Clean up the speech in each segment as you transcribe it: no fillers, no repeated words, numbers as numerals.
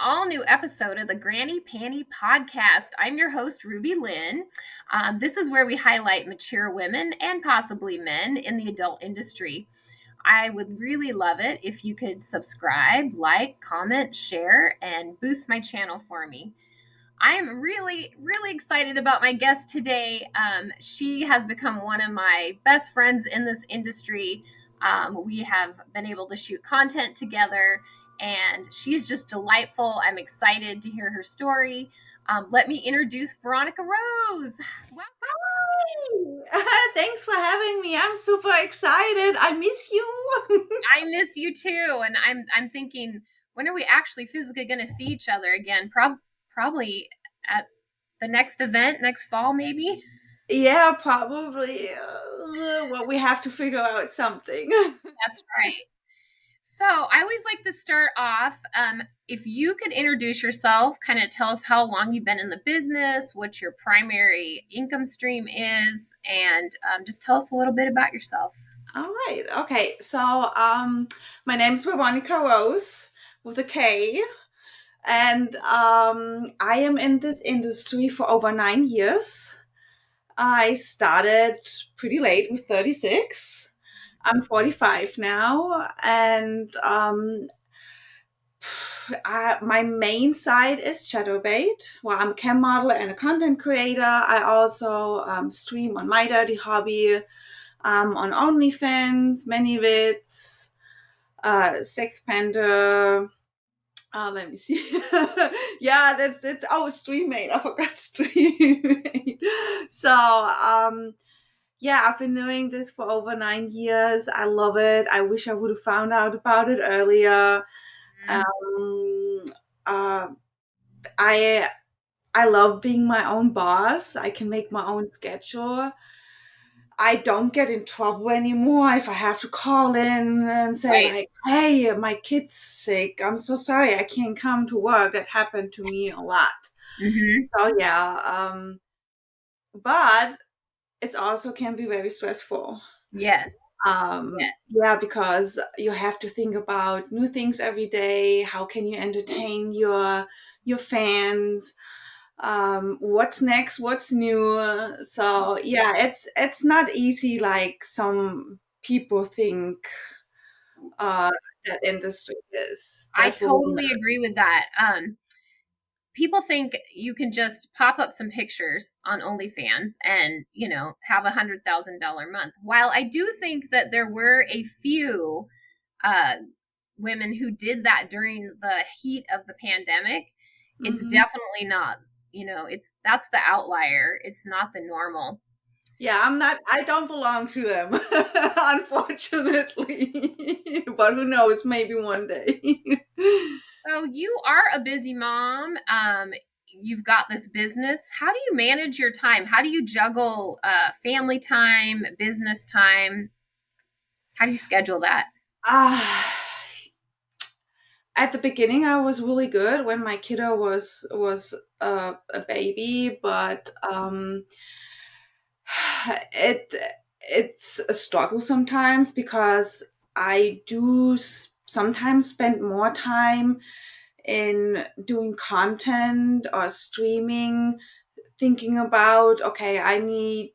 all new episode of the Granny Panty Podcast. I'm your host, RubyLynne. This is where we highlight mature women and possibly men in the adult industry. I would really love it if you could subscribe, like, comment, share, and boost my channel for me. I am really, really excited about my guest today. She has become one of my best friends in this industry. We have been able to shoot content together, and she is just delightful. I'm excited to hear her story. Let me introduce Veronika Rose. Hi! Thanks for having me. I'm super excited. I miss you. I miss you too, and I'm thinking, when are we actually physically going to see each other again? Probably at the next event next fall, maybe. Yeah, probably. Well, we have to figure out something. That's right. So I always like to start off, if you could introduce yourself, kind of tell us how long you've been in the business, what your primary income stream is, and just tell us a little bit about yourself. All right. Okay. So, my name is Veronika Rose with a K, and I am in this industry for over 9 years. I started pretty late with 36. I'm 45 now, and my main site is Chatterbait, where I'm a cam model and a content creator. I also stream on My Dirty Hobby, on OnlyFans, ManyVids, Sex Panda. Let me see. Yeah, that's it. Oh, Streammate. I forgot Streammate. So, yeah, I've been doing this for over 9 years. I love it. I wish I would have found out about it earlier. Uh, I love being my own boss. I can make my own schedule. I don't get in trouble anymore if I have to call in and say, Right. like, hey, my kid's sick. I'm so sorry. I can't come to work. That happened to me a lot. Mm-hmm. So, yeah. But it also can be very stressful. Yes. Yeah, because you have to think about new things every day. How can you entertain your fans? What's next? What's new? So yeah, it's not easy like some people think uh, that industry is. I Definitely totally agree with that. People think you can just pop up some pictures on OnlyFans and, have $100,000 month. While I do think that there were a few women who did that during the heat of the pandemic, it's definitely not, that's the outlier. It's not the normal. Yeah, I don't belong to them, unfortunately. But who knows, maybe one day. So you are a busy mom. You've got this business. How do you manage your time? How do you juggle family time, business time? How do you schedule that? At the beginning, I was really good when my kiddo was a baby, but it's a struggle sometimes because I do sometimes spend more time in doing content or streaming, thinking about, okay, I need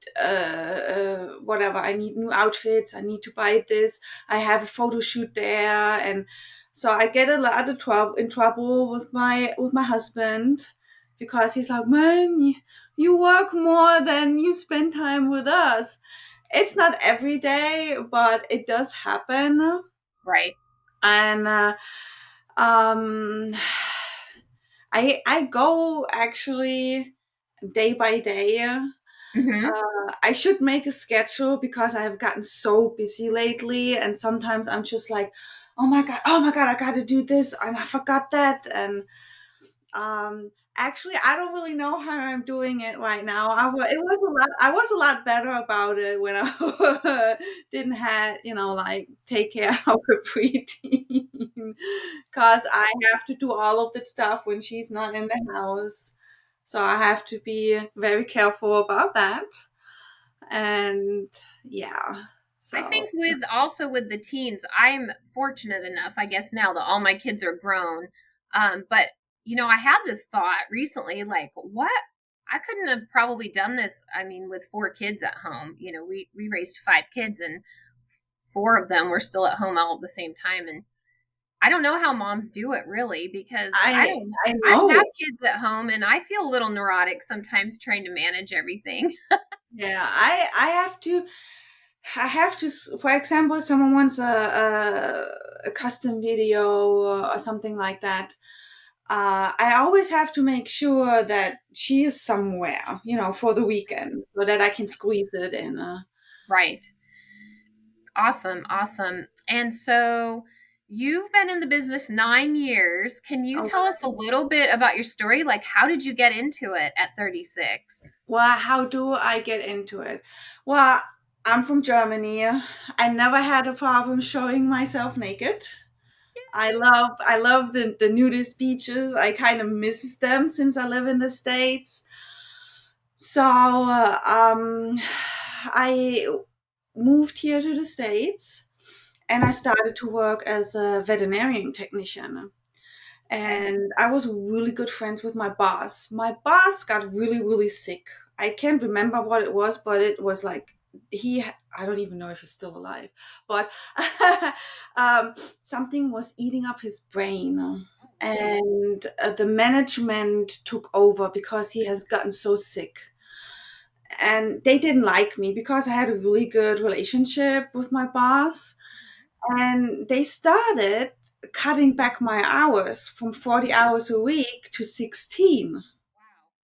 whatever, I need new outfits, I need to buy this, I have a photo shoot there, and so I get a lot of trouble with my husband because he's like, man, you work more than you spend time with us. It's not every day, but it does happen. Right. And I go actually day by day. Mm-hmm. I should make a schedule because I have gotten so busy lately, and sometimes I'm just like, oh my god, I got to do this, and I forgot that, and actually, I don't really know how I'm doing it right now. I was a lot better about it when I didn't have, like take care of a preteen, because I have to do all of that stuff when she's not in the house. So I have to be very careful about that. And yeah, I so think with the teens, I'm fortunate enough, I guess now that all my kids are grown. But I had this thought recently, like, what? I couldn't have probably done this. I mean, with 4 kids at home, we raised 5 kids, and 4 of them were still at home all at the same time. And I don't know how moms do it really, because I I don't, I I have know. kids at home and I feel a little neurotic sometimes trying to manage everything. Yeah, I have to, for example, someone wants a custom video or something like that. I always have to make sure that she is somewhere, for the weekend, so that I can squeeze it in. Right. Awesome. Awesome. And so you've been in the business 9 years. Can you Oh, tell us a little bit about your story? Like, how did you get into it at 36? well, how do I get into it? Well, I'm from Germany. I never had a problem showing myself naked. I love the nudist beaches. I kind of miss them since I live in the States. So I moved here to the States and I started to work as a veterinarian technician. Okay. And I was really good friends with my boss. My boss got really, really sick. I can't remember what it was, but it was like I don't even know if he's still alive, but um, something was eating up his brain. And the management took over because he has gotten so sick. And they didn't like me because I had a really good relationship with my boss. And they started cutting back my hours from 40 hours a week to 16. Wow.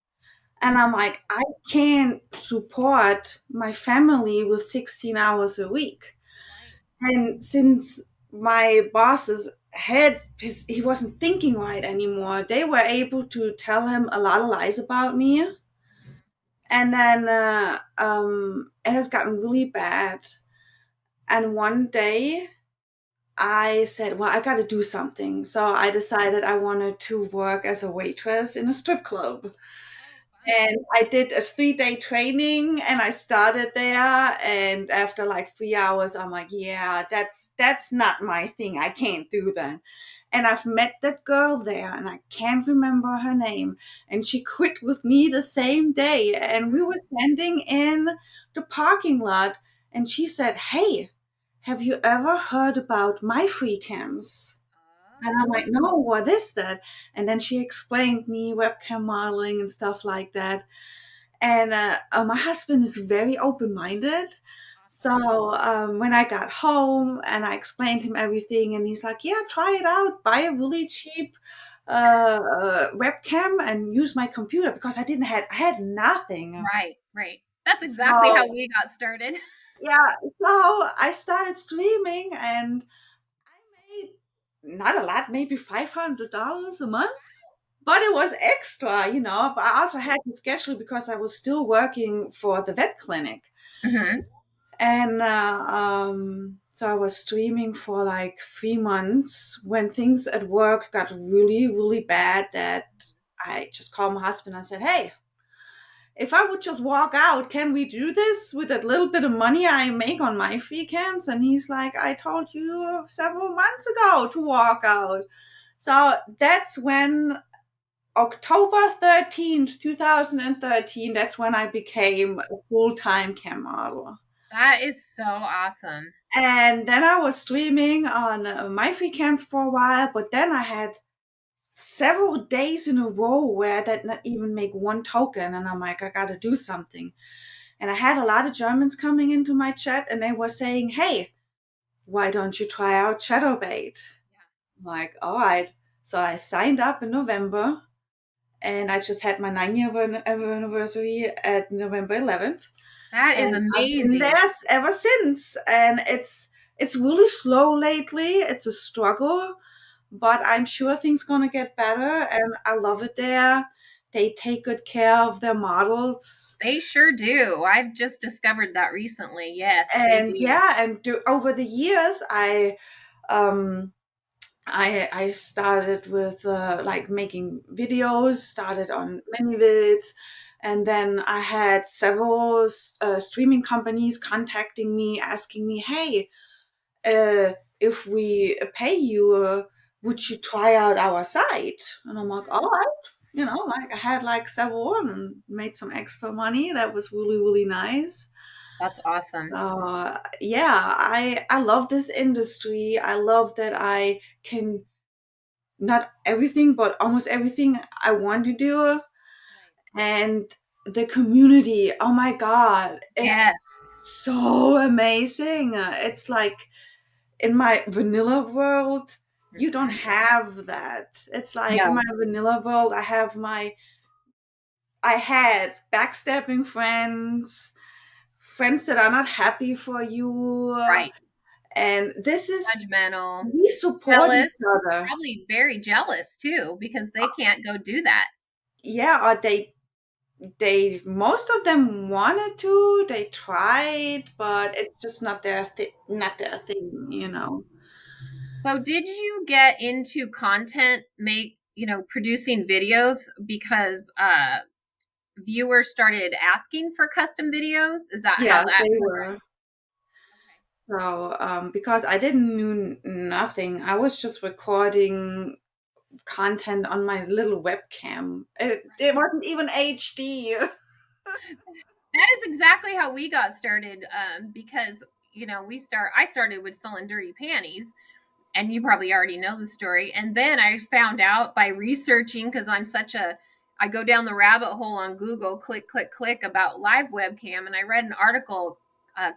And I'm like, I can't support my family with 16 hours a week. Right. And since my boss's head, he wasn't thinking right anymore, they were able to tell him a lot of lies about me. Mhm. And then it has gotten really bad. And one day I said, well, I got to do something. So I decided I wanted to work as a waitress in a strip club. Oh, fun. And I did a 3-day training and I started there. And after like 3 hours, I'm like, yeah, that's not my thing. I can't do that. And I've met that girl there and I can't remember her name. And she quit with me the same day. And we were standing in the parking lot and she said, hey, have you ever heard about my free cams? And I'm like, Oh, no, what is that? And then she explained me webcam modeling and stuff like that. And my husband is very open-minded. awesome. So when I got home and I explained him everything, and he's like, yeah, try it out, buy a really cheap webcam and use my computer because I had nothing. Right, right. That's exactly how So we got started. yeah, so I started streaming and I made not a lot, maybe $500 a month. But it was extra, But I also had to schedule because I was still working for the vet clinic. Hmm. And so I was streaming for like 3 months when things at work got really, really bad that I just called my husband and said, hey, if I would just walk out, can we do this with that little bit of money I make on my free camps? And he's like, I told you several months ago to walk out. So that's when October 13th, 2013, that's when I became a full-time cam model. That is so awesome. And then I was streaming on my free cams for a while, but then I had several days in a row where I did not even make one token. And I'm like, I got to do something. And I had a lot of Germans coming into my chat and they were saying, hey, why don't you try out Shadowbait? I'm like, all right. So I signed up in November and I just had my 9-year anniversary at November 11th. That is And I've been there amazing. ever since. And it's really slow lately. It's a struggle, but I'm sure things gonna get better. And I love it there. They take good care of their models. They sure do. I've just discovered that recently. Yes, they And do. yeah, and over the years, um I started with like making videos, started on ManyVids, and then I had several streaming companies contacting me, asking me, "Hey, if we pay you, would you try out our site? And I'm like, all right. Like I had like several and made some extra money. That was really, really nice. That's awesome. So yeah, I love this industry. I love that I can not everything, but almost everything I want to do. And the community, oh my God, it's Yes. so amazing. It's like in my vanilla world, you don't Mhm. have that. It's like in No. my vanilla world, I had backstabbing friends that are not happy for you. Right. And this is, Judgmental, we support each jealous, other. probably very jealous too, because they can't go do that. Yeah, or they most of them wanted to, they tried, but it's just not their thing. So did you get into content producing videos because viewers started asking for custom videos? Is that how Yeah, that they progressed? were. So because I didn't knew nothing, I was just recording content on my little webcam. It wasn't even HD. That is exactly how we got started. Because I started with selling dirty panties, and you probably already know the story. And then I found out by researching, because I go down the rabbit hole on Google, click, click, click about live webcam, and I read an article.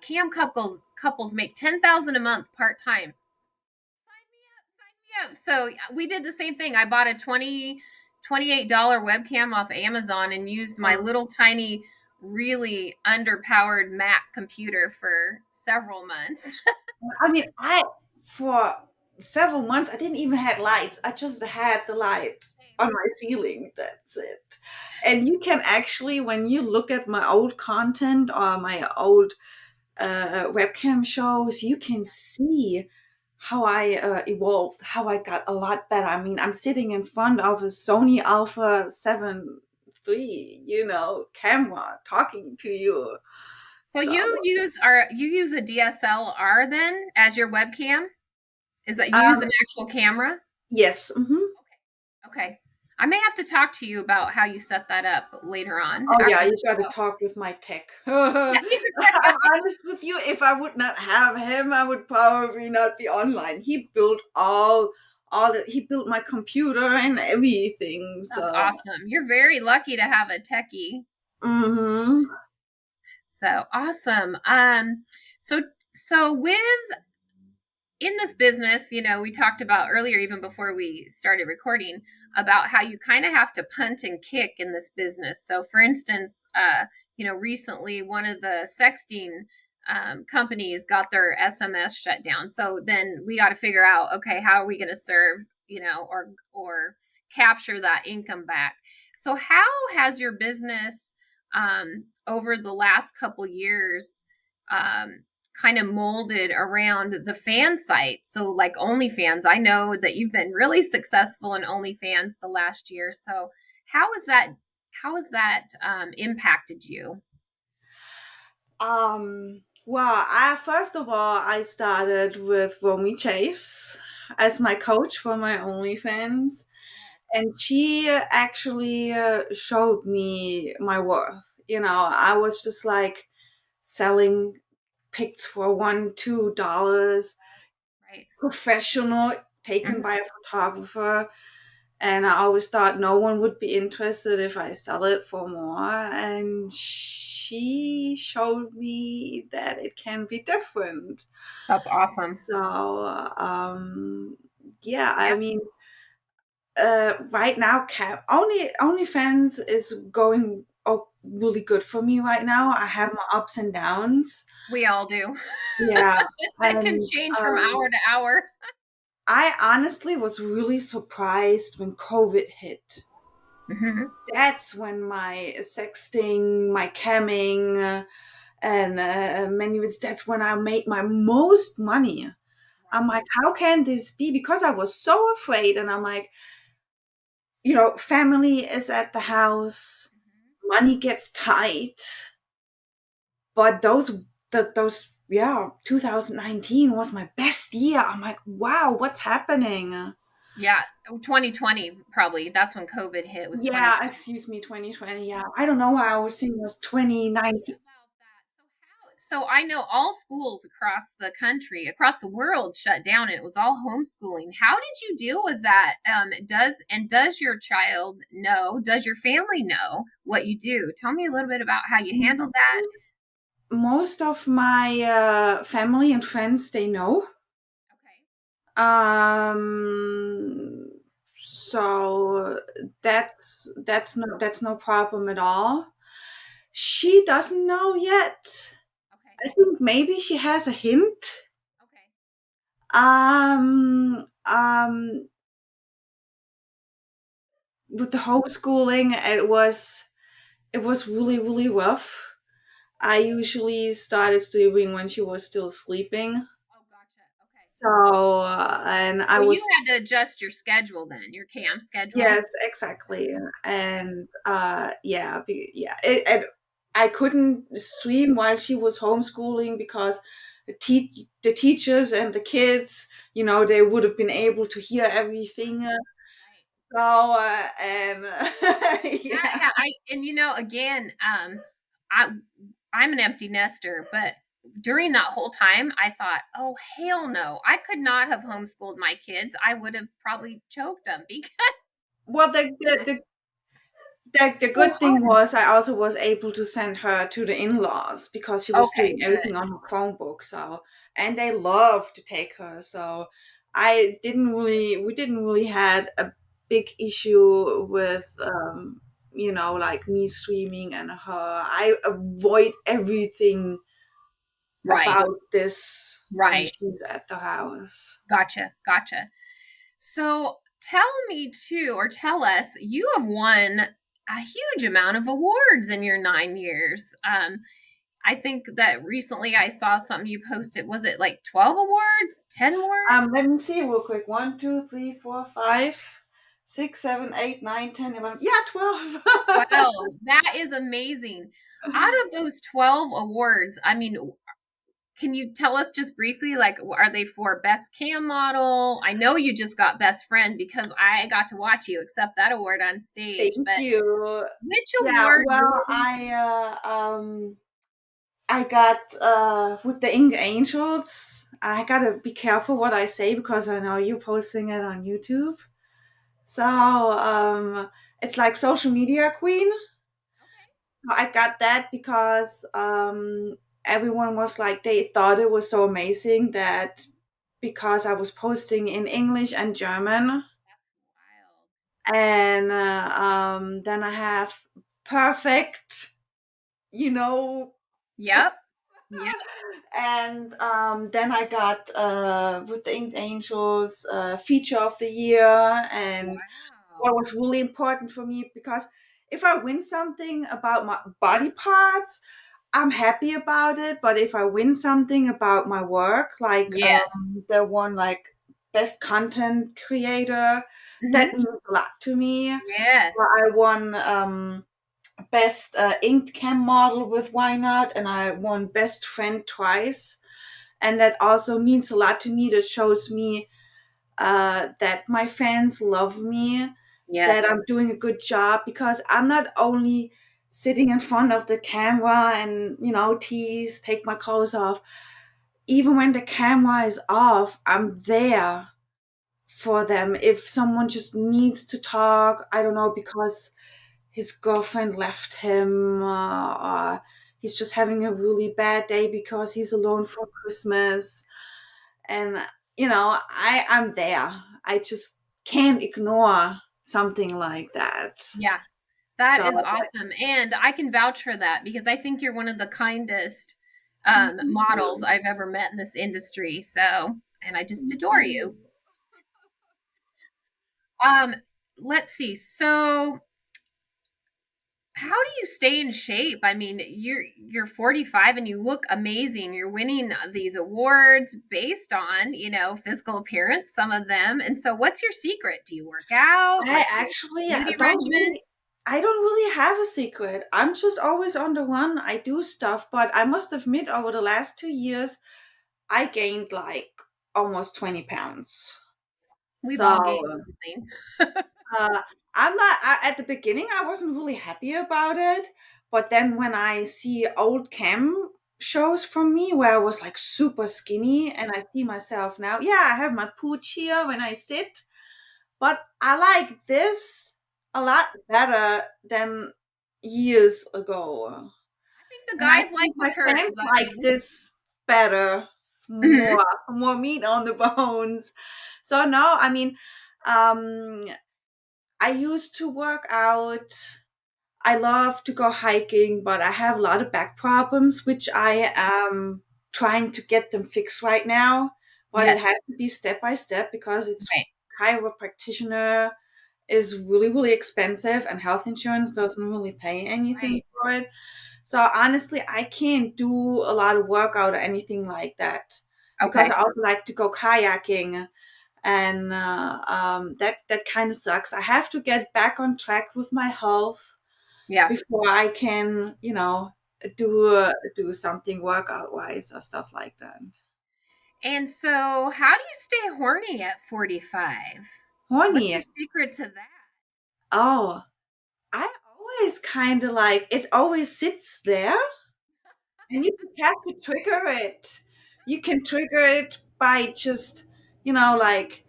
Cam couples make 10,000 a month part time. Sign me up. So we did the same thing. I bought a $28 webcam off Amazon and used my little tiny, really underpowered Mac computer for several months. I mean, I for several months I didn't even had lights. I just had the light on my ceiling. That's it. And you can actually, when you look at my old content or my old webcam shows, you can see how I evolved, how I got a lot better. I mean, I'm sitting in front of a Sony Alpha 7 III, camera talking to you. So So, you use a DSLR then as your webcam? Is that you use um, an actual camera? yes. Hmm. Okay. I may have to talk to you about how you set that up later on Oh yeah, after the you got to show. talk with my tech. Yeah, I'm you check out. honest with you. If I would not have him, I would probably not be online. He built he built my computer and everything. That's So, awesome. You're very lucky to have a techie. hmm So awesome. So so with in this business, we talked about earlier, even before we started recording, about how you kind of have to punt and kick in this business. So, for instance, recently one of the sexting companies got their SMS shut down. So then we got to figure out, okay, how are we going to serve, or capture that income back? So, how has your business over the last couple years? Kind of molded around the fan site. So like OnlyFans, I know that you've been really successful in OnlyFans the last year. So how has that impacted you? Well, I first of all I started with Romy Chase as my coach for my OnlyFans, and she actually showed me my worth. I was just like selling pics for $1, $2, Right. professional, taken Mhm. by a photographer. And I always thought no one would be interested if I sell it for more. And she showed me that it can be different. That's awesome. So, yeah, Yeah. I mean, right now, OnlyFans is going really good for me right now. I have my ups and downs. We all do. Yeah, It can and change from hour to hour. I honestly was really surprised when COVID hit. Mhm. That's when my sexting, my camming, and many bits, that's when I made my most money. I'm like, how can this be? Because I was so afraid, and I'm like, family is at the house, money gets tight, but yeah, 2019 was my best year. I'm like, wow, what's happening? Yeah, 2020 probably. That's when COVID hit. It was Yeah, 2020. excuse me, 2020. Yeah, I don't know why I was thinking it was 2019. About that. So I know all schools across the country, across the world shut down and it was all homeschooling. How did you deal with that? Does your child know, does your family know what you do? Tell me a little bit about how you handled that. Most of my family and friends, they know. Okay. Um, so that's no problem at all. She doesn't know yet. Okay. I think maybe she has a hint. Okay. Um, um, with the homeschooling, it was really really rough. I usually started sleeping when she was still sleeping. Oh, gotcha. Okay. So, and I So you was, had to adjust your schedule then, your camp schedule. yes, exactly. And yeah, and I couldn't stream while she was homeschooling because the teachers and the kids, they would have been able to hear everything. Right. So, and yeah. Yeah, again, I I'm an empty nester, but during that whole time, I thought, oh hell no, I could not have homeschooled my kids. I would have probably choked them because Well, the it's so good thing hard. was I also was able to send her to the in-laws because she was Okay, doing good. everything on her Chromebook. So, and they love to take her. So, we didn't really had a big issue with, like me streaming and her. I avoid everything Right, about this when right. she's at the house. Gotcha, gotcha. So tell me too, or tell us, you have won a huge amount of awards in your 9 years. I think that recently I saw something you posted. Was it like 12 awards, 10 awards? Let me see real quick. 1, 2, 3, 4, 5, 6, 7, 8, 9, 10, 11. Yeah, 12. Wow, that is amazing. Out of those 12 awards, I mean, can you tell us just briefly, like, are they for best cam model? I know you just got best friend because I got to watch you accept that award on stage, Thank but you. which Yeah, award well, really? I got with the Ink Angels. I gotta be careful what I say because I know you're posting it on YouTube. So it's like social media queen. Okay. I got that because everyone was like, they thought it was so amazing that because I was posting in English and German. That's wild. And then I have perfect, you know. Yep. Yep. And then I got with the Inked Angels feature of the year. And what Wow. was really important for me, because if I win something about my body parts, I'm happy about it. But if I win something about my work, like Yes. the one like best content creator, Hmm. that means a lot to me. Yes. I won best inked cam model with Why Not, and I won best friend twice. And that also means a lot to me. That shows me that my fans love me, that Yes. I'm doing a good job, because I'm not only sitting in front of the camera and, tease, take my clothes off. Even when the camera is off, I'm there for them. If someone just needs to talk, I don't know, because his girlfriend left him, or he's just having a really bad day because he's alone for Christmas. And, I'm there. I just can't ignore something like that. Yeah. That So, is awesome. And I can vouch for that because I think you're one of the kindest models I've ever met in this industry. So, and I just adore you. Um, let's see. So, how do you stay in shape? I mean, you're 45 and you look amazing. You're winning these awards based on, physical appearance, some of them. And so what's your secret? Do you work out? I What's your actually beauty don't regimen? really. I don't really have a secret. I'm just always on the run. I do stuff, but I must admit, over the last 2 years, I gained like almost 20 pounds. We've So all gained something. uh, at the beginning, I wasn't really happy about it. But then when I see old cam shows from me where I was like super skinny and I see myself now, yeah, I have my pooch here when I sit, but I like this a lot better than years ago. I think the And I guys like think the my friends curves. I like mean, this better, mhm. more meat on the bones. So no, I mean, um, I used to work out. I love to go hiking, but I have a lot of back problems, which I am trying to get them fixed right now. But it Yes, has to be step by step because it's right, chiropractitioner is really, really expensive and health insurance doesn't really pay anything right. for it. So honestly, I can't do a lot of workout or anything like that because I Okay. also like to go kayaking, and that kind of sucks. I have to get back on track with my health Yeah. before I can, do something workout wise or stuff like that. And so, how do you stay horny at 45? What's Horny. your secret to that? Oh, I always kind of like it. Always sits there, and you just have to trigger it. You can trigger it by just, like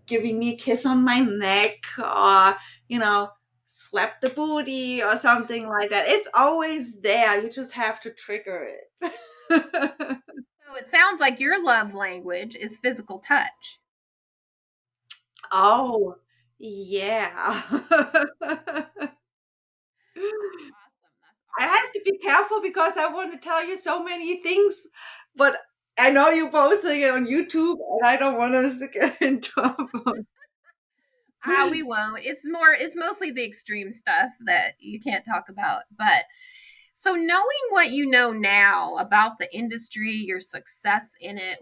giving me a kiss on my neck or, you know, slap the booty or something like that. It's always there. You just have to trigger it. So, it sounds like your love language is physical touch. Oh, yeah. That's awesome. That's I awesome. have to be careful because I want to tell you so many things, but I know you're posting it on YouTube and I don't want us to get in trouble. We won't. It's mostly the extreme stuff that you can't talk about. But so knowing what you know now about the industry, your success in it,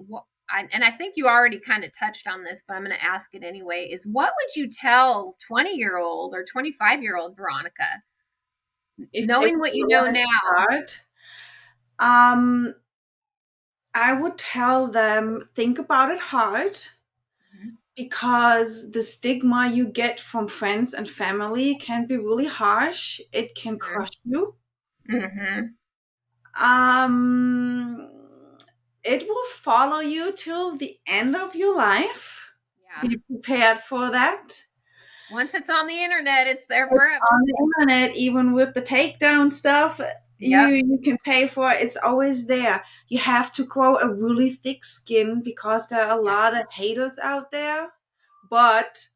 and I think you already kind of touched on this, but I'm going to ask it anyway, is what would you tell 20-year-old or 25-year-old Veronika, If they knowing what you know want to now? start, um, I would tell them think about it hard Mhm. because the stigma you get from friends and family can be really harsh. It can crush you. Mhm. Um, it will follow you till the end of your life. Yeah. Be prepared for that. Once it's on the internet, it's there It's forever. on the internet, even with the takedown stuff, you Yep. you can pay for it. It's always there. You have to grow a really thick skin because there are a Yes. lot of haters out there, but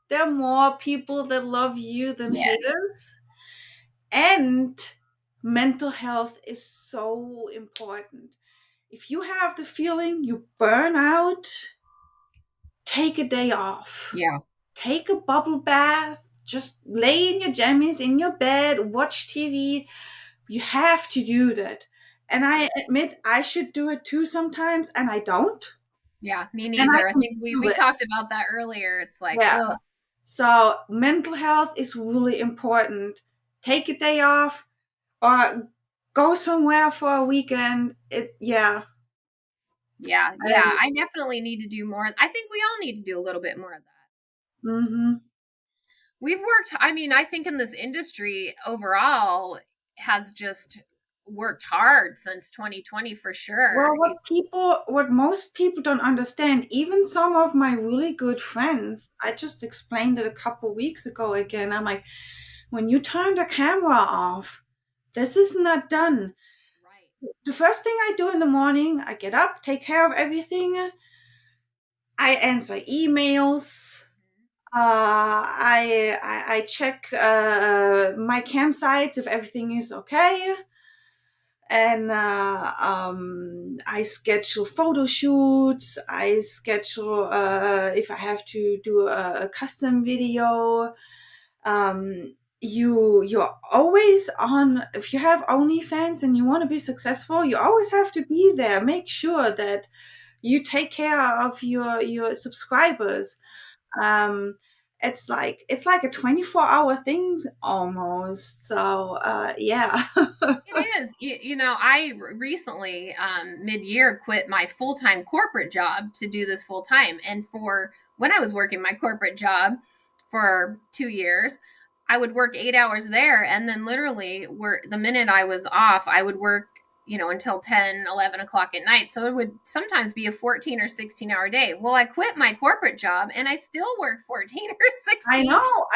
there are more people that love you than Yes. haters. And mental health is so important. If you have the feeling you burn out, take a day off. Yeah. Take a bubble bath. Just lay in your jammies in your bed, watch TV. You have to do that. And I admit I should do it too sometimes, and I don't. Yeah, me And I neither. I can think we feel we it. talked about that earlier. It's like, Yeah. ugh. So mental health is really important. Take a day off or go somewhere for a weekend. Yeah. Yeah, yeah. And I definitely need to do more. I think we all need to do a little bit more of that. hmm We've worked, I mean, I think in this industry overall has just worked hard since 2020 for sure. well, what most people don't understand, even some of my really good friends, I just explained it a couple weeks ago again. I'm like, when you turn the camera off, this is not done. Right. The first thing I do in the morning, I get up, take care of everything. I answer emails. I check my campsites if everything is okay, and I schedule photo shoots. I schedule if I have to do a custom video. You're always on. If you have OnlyFans and you want to be successful, you always have to be there. Make sure that you take care of your subscribers. um it's like a 24-hour thing almost, so yeah. It is. I recently, mid year, quit my full time corporate job to do this full time. And for when I was working my corporate job for 2 years, I would work 8 hours there, and then literally the minute I was off, I would work, until 10, 11 o'clock at night. So it would sometimes be a 14 or 16-hour day. Well, I quit my corporate job and I still work 14 or 16. I It's know.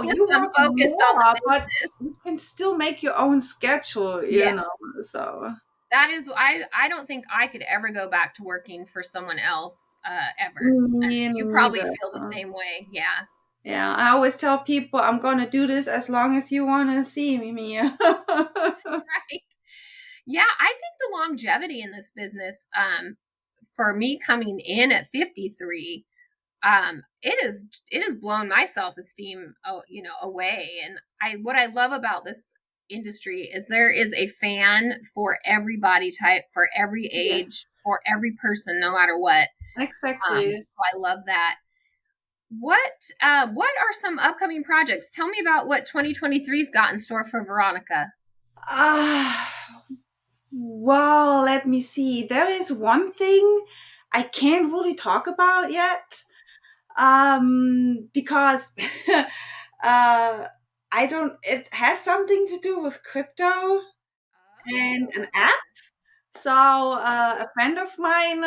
just You I'm work focused on more, the but business. you can still make your own schedule, Yes. so. That is, I don't think I could ever go back to working for someone else, ever. Me You probably neither. feel the same way. Yeah. Yeah, I always tell people I'm gonna do this as long as you want to see me, Mia. Right. Yeah, I think the longevity in this business, for me coming in at 53, it has blown my self-esteem, away. And what I love about this industry is there is a fan for every body type, for every age, Yes, for every person, no matter what. exactly. So I love that. What are some upcoming projects? Tell me about what 2023's got in store for Veronika. Ah, well, let me see. There is one thing I can't really talk about yet, because uh, I don't. It has something to do with crypto and an Oh, app. So a friend of mine,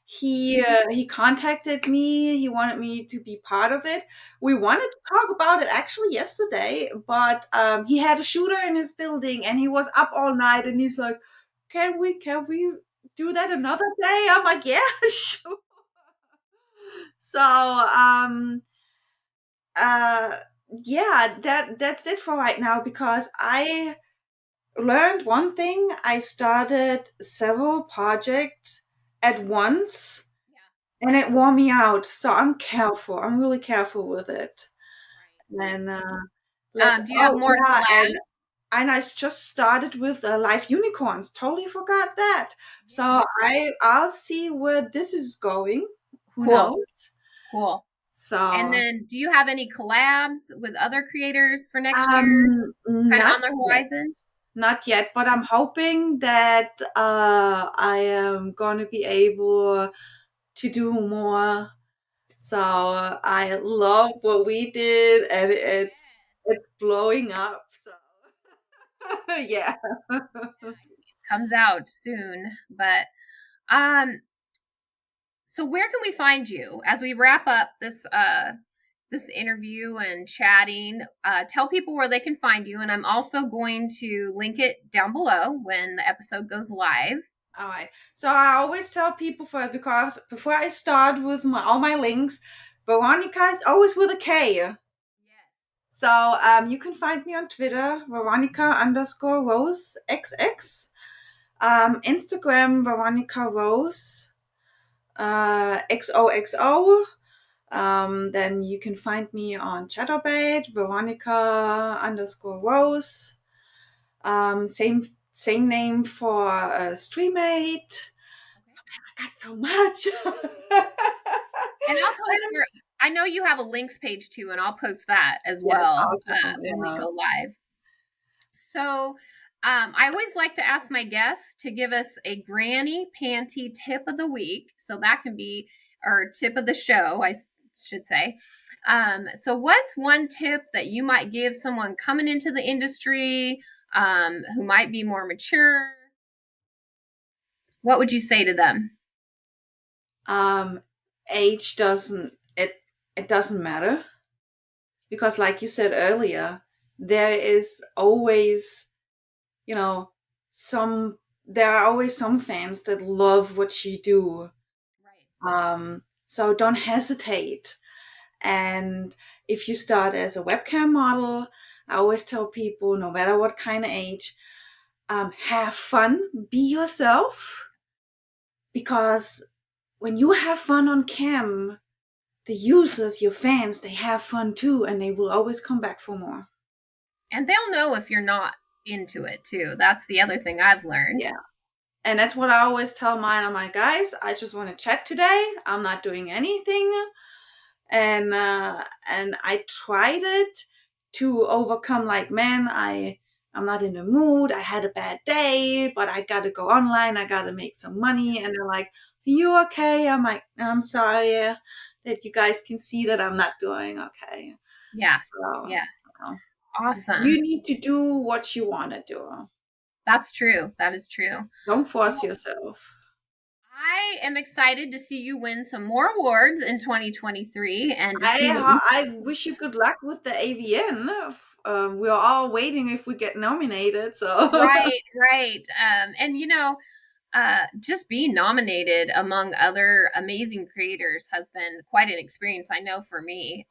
he contacted me. He wanted me to be part of it. We wanted to talk about it actually yesterday, but he had a shooter in his building, and he was up all night. And he's like, "Can we do that another day?" I'm like, "Yeah, sure." So uh, yeah, that's it for right now because I learned one thing. I started several projects at once yeah, and it wore me out. So I'm careful. I'm really careful with it. And do you have more and collabs? I just started with live unicorns. Totally forgot that. So Yeah. I'll see where this is going. Who Cool. knows? Cool. And So then do you have any collabs with other creators for next year? Kind of not on the yet. horizon? Not yet, but I'm hoping that I am going to be able to do more. So I love what we did, and it's blowing up. So yeah. Comes out soon. But um so where can we find you as we wrap up this interview and chatting? Tell people where they can find you, and I'm also going to link it down below when the episode goes live. All right. So I always tell people because before I start with all my links, Veronika is always with a K. So you can find me on Twitter, Veronika_Rose XX. Instagram, Veronika Rose, XOXO. Then you can find me on Chatterbait, Veronika_Rose. Same name for Streammate. I got so much. And I'll post your. I know you have a links page too, and I'll post that as Yeah, that's well awesome. when we Yeah. go live. So, I always like to ask my guests to give us a Granny Panty tip of the week. So that can be, or tip of the show, I should say. So, what's one tip that you might give someone coming into the industry, who might be more mature? What would you say to them? Age it doesn't matter because, like you said earlier, there is always, you know, some there are always some fans that love what you do. Right. So don't hesitate. And if you start as a webcam model, I always tell people, no matter what kind of age, have fun, be yourself, because when you have fun on cam, the users, your fans, they have fun too, and they will always come back for more. And they'll know if you're not into it too. That's the other thing I've learned. Yeah. And that's what I always tell mine. I'm like, guys, I just want to chat today. I'm not doing anything. And I tried it to overcome, like, man, I'm not in the mood. I had a bad day, but I got to go online. I got to make some money. And they're like, are you okay? I'm like, I'm sorry. that you guys can see that I'm not doing okay. Yeah. So, Yeah. know, Awesome. you need to do what you want to do. That's true. That is true. Don't force yourself. I am excited to see you win some more awards in 2023 and to see what you. I wish you good luck with the AVN. We're all waiting if we get nominated. So Right. And just being nominated among other amazing creators has been quite an experience, I know, for me.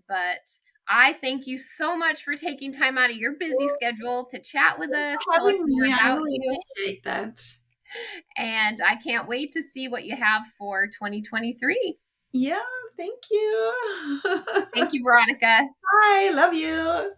But I thank you so much for taking time out of your busy schedule to chat with us, tell us having more me, I about really you. appreciate that. And I can't wait to see what you have for 2023. Yeah, thank you. Thank you, Veronika. Bye, love you.